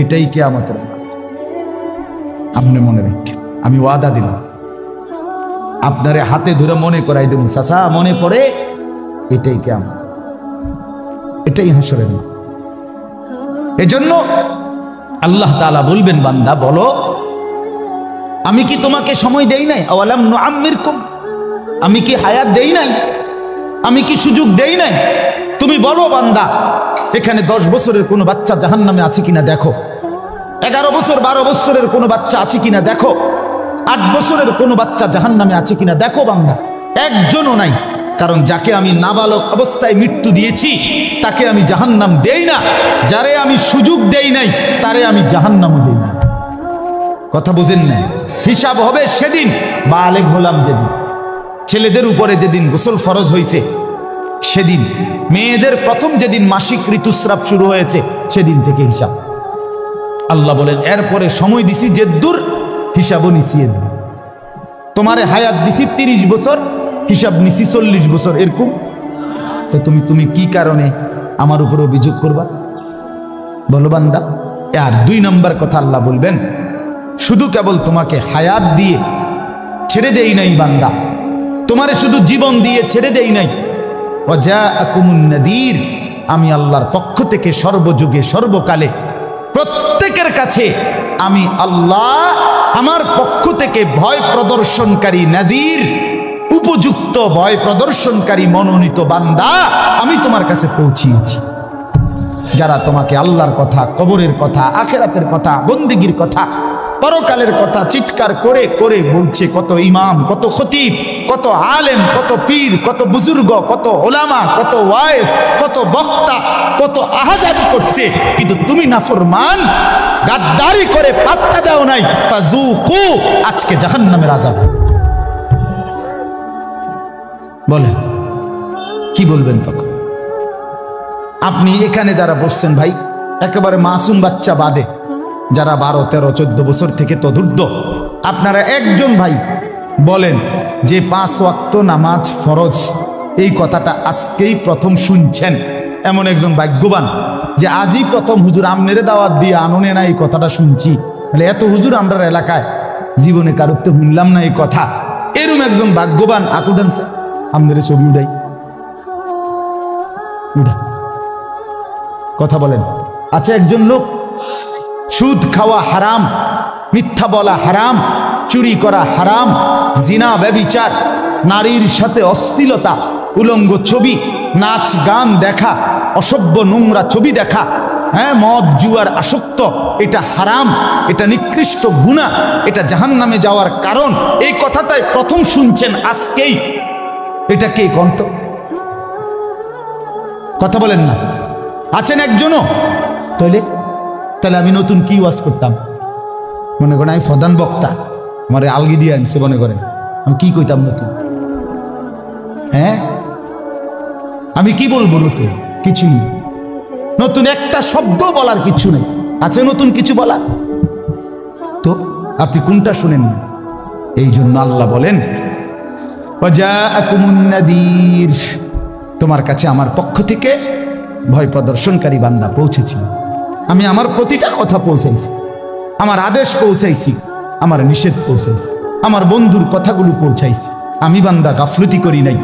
এটাই কিয়ামতের মাঠ। আপনি মনে রাখেন, আমি ওয়াদা দিলাম আপনারে হাতে ধরে মনে করাই দেব, চাচা মনে পড়ে, এটাই কিয়ামত, এটাই হাসরের মাঠ। এজন্য আল্লাহ তাআলা বলবেন, বান্দা বলো আমি কি তোমাকে সময় দেই নাই? আওয়ালাম নুআম্মিরকুম, আমি কি হায়াত দেই নাই? আমি কি সুযোগ দেই নাই? তুমি বলো বান্দা, এখানে 10 বছরের কোনো বাচ্চা জাহান্নামে আছে কিনা দেখো, 11 বছর 12 বছরের কোনো বাচ্চা আছে কিনা দেখো, 8 বছরের কোনো বাচ্চা জাহান্নামে আছে কিনা দেখো বান্দা, একজনও নাই। কারণ যাকে আমি নাবালক অবস্থায় মৃত্যু দিয়েছি তাকে আমি জাহান্নাম দেই না, যারে আমি সুযোগ দেই নাই তারে আমি জাহান্নামও দেই না। কথা বুঝেন না? হিসাব হবে সেদিন, বালেগ হলাম যেদিন, ছেলেদের উপরে যেদিন গোসল ফরজ হয়েছে সেদিন, মেয়েদের প্রথম যেদিন মাসিক ঋতুস্রাব শুরু হয়েছে সেদিন থেকে হিসাব। আল্লাহ বলেন এরপরে সময় দিছি যে দূর, হিসাবও নিছি এদিন। তোমারে হায়াত দিছি 30 বছর, হিসাব নিছি 40 বছর, এরকম। তো তুমি কি কারণে আমার উপর অভিযোগ করবা? বলো বান্দা। আর 2 নম্বর কথা আল্লাহ বলবেন, শুধু কেবল তোমাকে হায়াত দিয়ে ছেড়ে দেই নাই বান্দা, তোমারে শুধু জীবন দিয়ে ছেড়ে দেই নাই, ওয়াজাআকুমুন নাদির, আমি আল্লাহর পক্ষ থেকে সর্বযুগে সর্বকালে প্রত্যেকের কাছে আমি আল্লাহ আমার পক্ষ থেকে ভয় প্রদর্শনকারী নাদির, উপযুক্ত ভয় প্রদর্শনকারী মনোনীত বান্দা আমি তোমার কাছে পৌঁছিয়েছি। যারা তোমাকে আল্লাহর কথা, কবরের কথা, আখিরাতের কথা, বন্দেগীর কথা, পরকালের কথা চিৎকার করে করে বলছে, কত ইমাম, কত খতিব, কত আলেম, কত পীর, কত বুজুর্গ, কত ওলামা, কত ওয়াইজ, কত বক্তা, কত আহাজারি করছে, কিন্তু তুমি নাফরমান, গাদ্দারি করে পাত্তা দাও নাই। ফাযুকু, আজকে জাহান্নামের আযাব। বলেন কি বলবেন তখন? আপনি এখানে যারা বসছেন ভাই, একেবারে মাসুম বাচ্চা বাদে যারা 12, 13, 14 বছর থেকে তদুর্ধ্ব, আপনারা একজন ভাই বলেন যে 5 ওয়াক্ত নামাজ ফরজ, এই কথাটা আজকেই প্রথম শুনছেন এমন একজন ভাগ্যবান, যে আজই প্রথম হুজুর আমনেরে দাওয়াত দিয়ে আননে না এই কথাটা শুনছি, তাহলে এত হুজুর আমরা এলাকায় জীবনে কারুত্ব শুনলাম না এই কথা, এরকম একজন ভাগ্যবান হাত উঠানছে, আমনের ছবি উঠাই উঠা কথা বলেন। আচ্ছা, একজন লোক সুদ খাওয়া হারাম, মিথ্যা বলা হারাম, চুরি করা হারাম, জিনা ব্যভিচার, নারীর সাথে অশ্লীলতা, উলঙ্গ ছবি, নাচ গান দেখা, অসভ্য নোংরা ছবি দেখা, হ্যাঁ, মদ জুয়ার আসক্ত, এটা হারাম, এটা নিকৃষ্ট গুনাহ, এটা জাহান্নামে যাওয়ার কারণ, এই কথাটাই প্রথম শুনছেন আজকেই। এটা কে কন্ত? কথা বলেন না। আছেন একজনও? তাহলে আমি নতুন কি ওয়াজ করতাম? মনে করেন আমি প্রধান বক্তা, আমার আলগি দিয়ে আনছে, মনে করেন আমি কি কইতাম নতুন? হ্যাঁ, আমি কি বলবো নতুন? কিছু নেই, নতুন একটা শব্দ বলার কিছু নেই। আছে নতুন কিছু বলার? তো আপনি কোনটা শুনেন না? এই জন্য আল্লাহ বলেন, ওয়াজাআকুমুন নাদির, তোমার কাছে আমার পক্ষ থেকে ভয় প্রদর্শনকারী বান্দা পৌঁছেছি। আমি আমার প্রতিটা কথা পৌঁছাইছি, আমার আদেশ পৌঁছাইছি, আমার নিষেধ পৌঁছাইছি, আমার বন্ধুর কথাগুলো পৌঁছাইছি। আমি বান্দা গাফলতি করি নাই,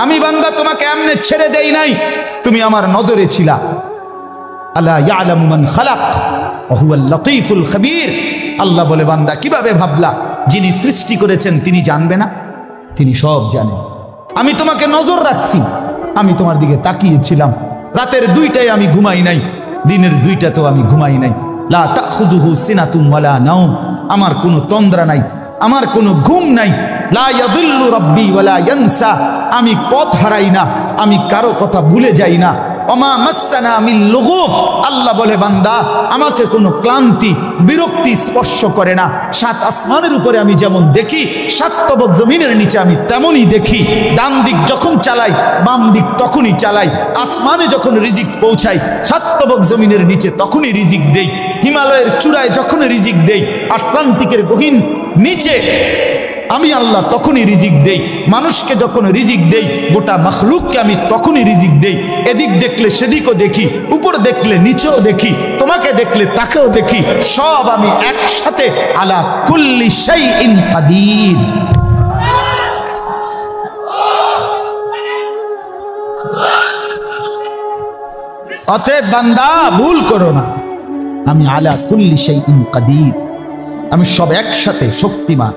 আমি বান্দা তোমাকে এমনি ছেড়ে দেই নাই, তুমি আমার নজরে ছিলা। আলা ইয়ালামু মান খালাক ওয়া হুয়াল লাতীফুল খাবীর। আল্লাহ বলে, বান্দা কিভাবে ভাবলা যিনি সৃষ্টি করেছেন তিনি জানবে না? তিনি সব জানেন। আমি তোমাকে নজর রাখছি, আমি তোমার দিকে তাকিয়েছিলাম। রাতের 2টায় আমি ঘুমাই নাই, দিনের 2টাতেও আমি ঘুমাই নাই। লা তাখুযুহু সিনাতুম ওয়ালা নাওম, আমার কোনো তন্দ্রা নাই, আমার কোনো ঘুম নাই। লা ইয়াদিল্লু রাব্বি ওয়ালা ইয়ানসা, আমি পথ হারাই না, আমি কারো কথা ভুলে যাই না। ওমা মাসসানা মিন লুগুব, আল্লাহ বলে বান্দা আমাকে কোনো ক্লান্তি বিরক্তি স্পর্শ করে না। 7 আসমানের উপরে আমি যেমন দেখি, 7 তবক জমিনের নিচে আমি তেমনই দেখি। ডান দিক যখন চালাই, বাম দিক তখনই চালাই। আসমানে যখন রিজিক পৌঁছাই, 7 তবক জমিনের নিচে তখনই রিজিক দেই। হিমালয়ের চূড়ায় যখন রিজিক দেই, আটলান্টিকের গহীন নিচে আমি আল্লাহ তখনই রিজিক দেই। মানুষকে যখন রিজিক দেই, গোটা মখলুককে আমি তখনই রিজিক দেই। এদিক দেখলে সেদিকও দেখি, উপর দেখলে নিচেও দেখি, তোমাকে দেখলে তাকেও দেখি, সব আমি একসাথে। আলা কুল্লি শাইইন কাদির। অতএব বান্দা ভুল করো না, আমি আলা কুল্লি শাইইন কাদির, আমি সব একসাথে শক্তিমান।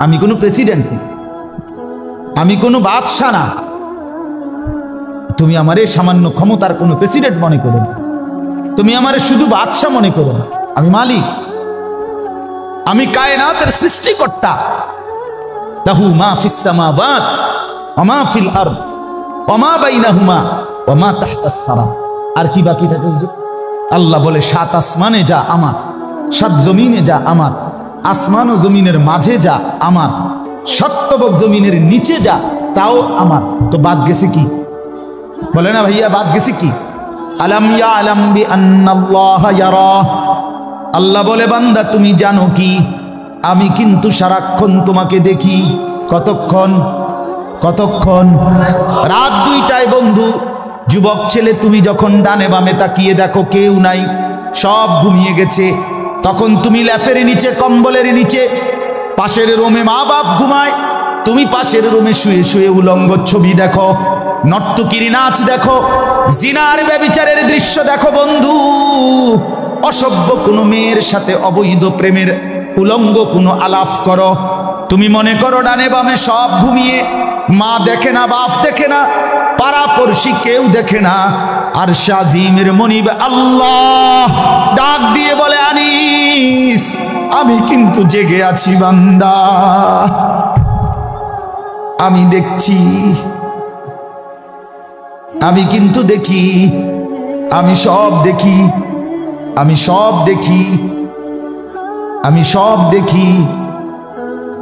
আমি কোনো প্রেসিডেন্ট না, আমি কোনো বাদশা না। তুমি আমারে সামান্য ক্ষমতার কোনো প্রেসিডেন্ট মনে করো না, তুমি আমারে শুধু বাদশা মনে করো না। আমি মালিক, আমি কায়নাতের সৃষ্টিকর্তা। লাহু মা ফিস সামাওয়াত ওয়া মা ফিল আরদ ওয়া মা বাইনাহুমা ওয়া মা তাহতাস সারা। আর কি বাকি থাকে? আল্লাহ বলে, সাত আসমানে যা আমার, সাত জমিনে যা আমার, আসমান ও জমিনের মাঝে যা আমার, সপ্তবক জমিনের নিচে যা তাও আমার। তো বাদ গেছে কি? বলে না ভাইয়া, বাদ গেছে কি? আলাম ইয়ালাম বিআন্নাল্লাহা ইয়ারা। আল্লাহ বলে, বান্দা তুমি জানো কি, আমি কিন্তু সারাক্ষণ তোমাকে দেখি। কতক্ষণ? কতক্ষণ? রাত 2টায় বন্ধু, যুবক ছেলে, তুমি যখন ডানে বামে তাকিয়ে দেখো কেউ নাই, সব ঘুমিয়ে গেছে, তখন তুমি ল্যাফের নিচে, কম্বলের নিচে, পাশের রুমে মা বাপ ঘুমায়, তুমি পাশের রুমে শুয়ে শুয়ে উলঙ্গ ছবি দেখো, নর্তকীর নাচ দেখো, জিনার ব্যভিচারের দৃশ্য দেখো বন্ধু, অসভ্য কোনো মেয়ের সাথে অবৈধ প্রেমের উলঙ্গ কোনো আলাপ করো। তুমি মনে করো ডানে বামে সব ঘুমিয়ে, মা দেখে না, বাপ দেখে না, পাড়াপড়শি কেউ দেখে না। আর শাজিমের মনিব আল্লাহ ডাক দিয়ে বলে, আনিস আমি কিন্তু জেগে আছি বান্দা, আমি দেখছি, আমি কিন্তু দেখি, আমি সব দেখি, আমি সব দেখি, আমি সব দেখি,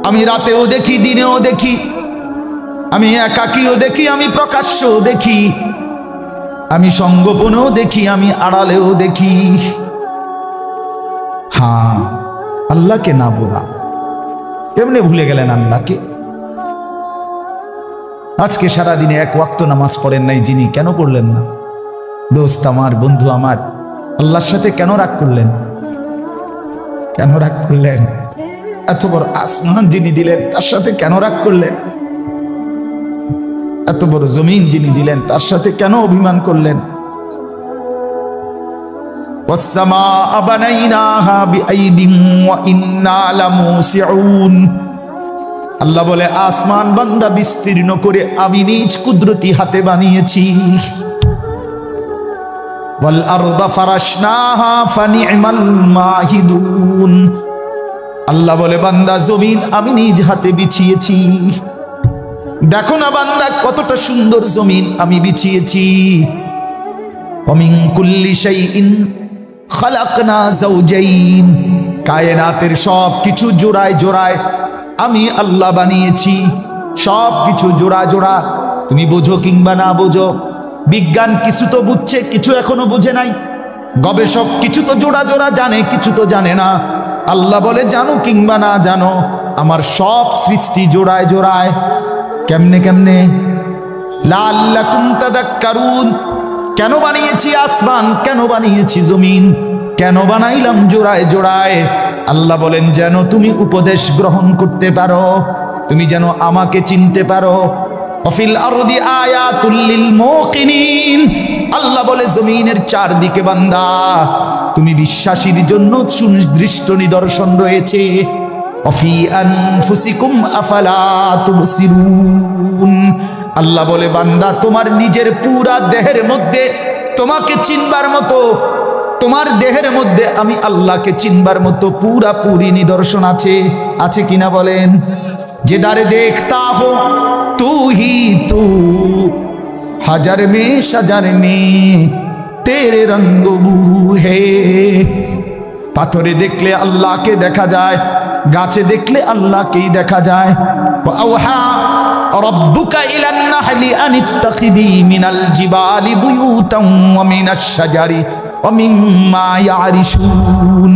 আমি রাতেও দেখি, দিনেও দেখি, আমি একাকীও দেখি, আমি প্রকাশ্যও দেখি, আমি সঙ্গোপনেও দেখি, আমি আড়ালেও দেখি। হ্যাঁ, আল্লাহকে না বলা, কেমনে ভুলে গেলেন আল্লাহকে? আজকে সারাদিনে এক ওয়াক্ত নামাজ পড়েন নাই যিনি, কেন পড়লেন না? দোস্ত আমার, বন্ধু আমার, আল্লাহর সাথে কেন রাগ করলেন? কেন রাগ করলেন? এত বড় আসমান যিনি দিলেন তার সাথে কেন রাগ করলেন? এত বড় জমিন যিনি দিলেন তার সাথে কেন অভিমান করলেন? ওয়াস-সামাআ বানাইনাহা বিআইদিন ওয়া ইন্না লামুসিউন। আল্লাহ বলে, আসমান বান্দা বিস্তীর্ণ করে আমি নিজ কুদরতি হাতে বানিয়েছি। ওয়াল আরদা ফারাশনাহা ফানি'মাল মাহিদুন। আল্লাহ বলে, বান্দা জমিন আমি নিজ হাতে বিছিয়েছি। দেখো না বান্দা, কতটা সুন্দর জমিন আমি বিছিয়েছি। ওয়া মিন কুল্লি শাইইন খালাকনা যাওজাইন। কায়নাতের সব কিছু জোড়ায় জোড়ায় আমি আল্লাহ বানিয়েছি, সব কিছু জোড়া জোড়া। তুমি বোঝো কিংবা না বোঝো, বিজ্ঞান কিছু তো বুঝছে, কিছু এখনো বুঝে নাই, গবেষক কিছু তো জোড়া জোড়া জানে, কিছু তো জানে না। আল্লাহ বলে, জানো কিংবা না জানো, আমার সব সৃষ্টি জোড়ায় জোড়ায়। কেমনে কেমনে? লাআল্লাকুম তাযাক্কারুন। কেন বানিয়েছি আসমান, কেন বানিয়েছি জমিন, কেন বানাইলাম জোড়ায় জোড়ায়? আল্লাহ বলেন, যেন তুমি উপদেশ গ্রহণ করতে পারো, তুমি যেন আমাকে চিনতে পারো। ওয়াফিল আরদি আয়াতুল লিল মুকিনিন। আল্লাহ বলে, জমিনের চারদিকে বান্দা তুমি বিশ্বাসীর জন্য সুনির্দিষ্ট নিদর্শন রয়েছে। ওয়াফি আনফুসিকুম আফালা তুবসিরুন। আল্লাহ বলে, বান্দা তোমার নিজের পুরা দেহের মধ্যে তোমাকে চিনবার মতো, তোমার দেহের মধ্যে আমি আল্লাহকে চিনবার মতো পুরাপুরি নিদর্শন আছে। আছে কিনা বলেন? যে দারে দেখতা হো তু হি তু, হাজার মে সাজার মে তেরে রঙ্গ বু হে। পাথরে দেখলে আল্লাহকে দেখা যায়, গাছে দেখলে আল্লাহকেই দেখা যায়। আওহা রাব্বুকা ইলান নাহলি আনিত্তাখিদি মিনাল জিবালি বুয়ুতান ওয়া মিনাশ শাজারি ওয়া মিম্মা ইয়ারিশুন।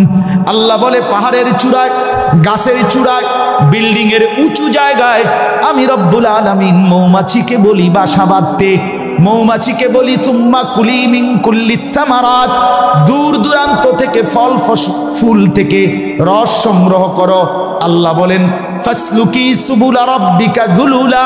আল্লাহ বলে, পাহাড়ের চূড়ায়, গাছের চূড়ায় বিল্ডিং এর উঁচু জায়গায় আমি রব্বুল আলামিন মৌমাছিকে বলি বাসা বাঁধতে। মৌমাছিকে বলি সুম্মা কুলি মিন কুল্লি সামারাত, দূর দূরান্ত থেকে ফল ফুল থেকে রস সংগ্রহ করো। আল্লাহ বলেন ফাসলুকি সুবুলা রাব্বিকা যুলুলা,